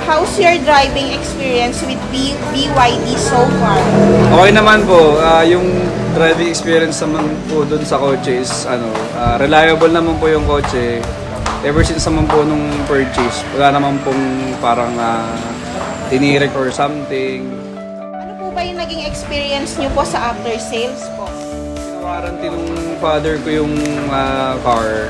how's your driving experience with BYD so far? Okay naman po, yung driving experience naman po dun sa kotse is reliable naman po yung kotse. Ever since naman po nung purchase, wala naman pong parang tinirik or something. Ano po ba yung naging experience nyo po sa after sales po? Warranty nung father ko yung car.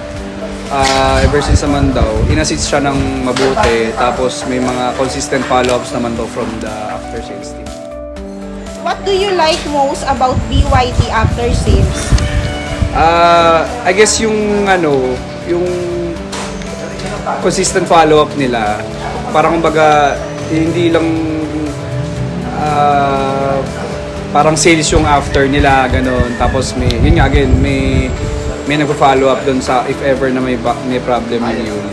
Ever since naman daw, in-assist siya ng mabuti. Tapos may mga consistent follow-ups naman daw from the after sales team. What do you like most about BYD after sales? I guess yung yung consistent follow-up nila. Parang kumbaga, hindi lang parang sales yung after nila, ganun. Tapos yun nga again, may nagpo-follow up doon sa if ever na may problem yun.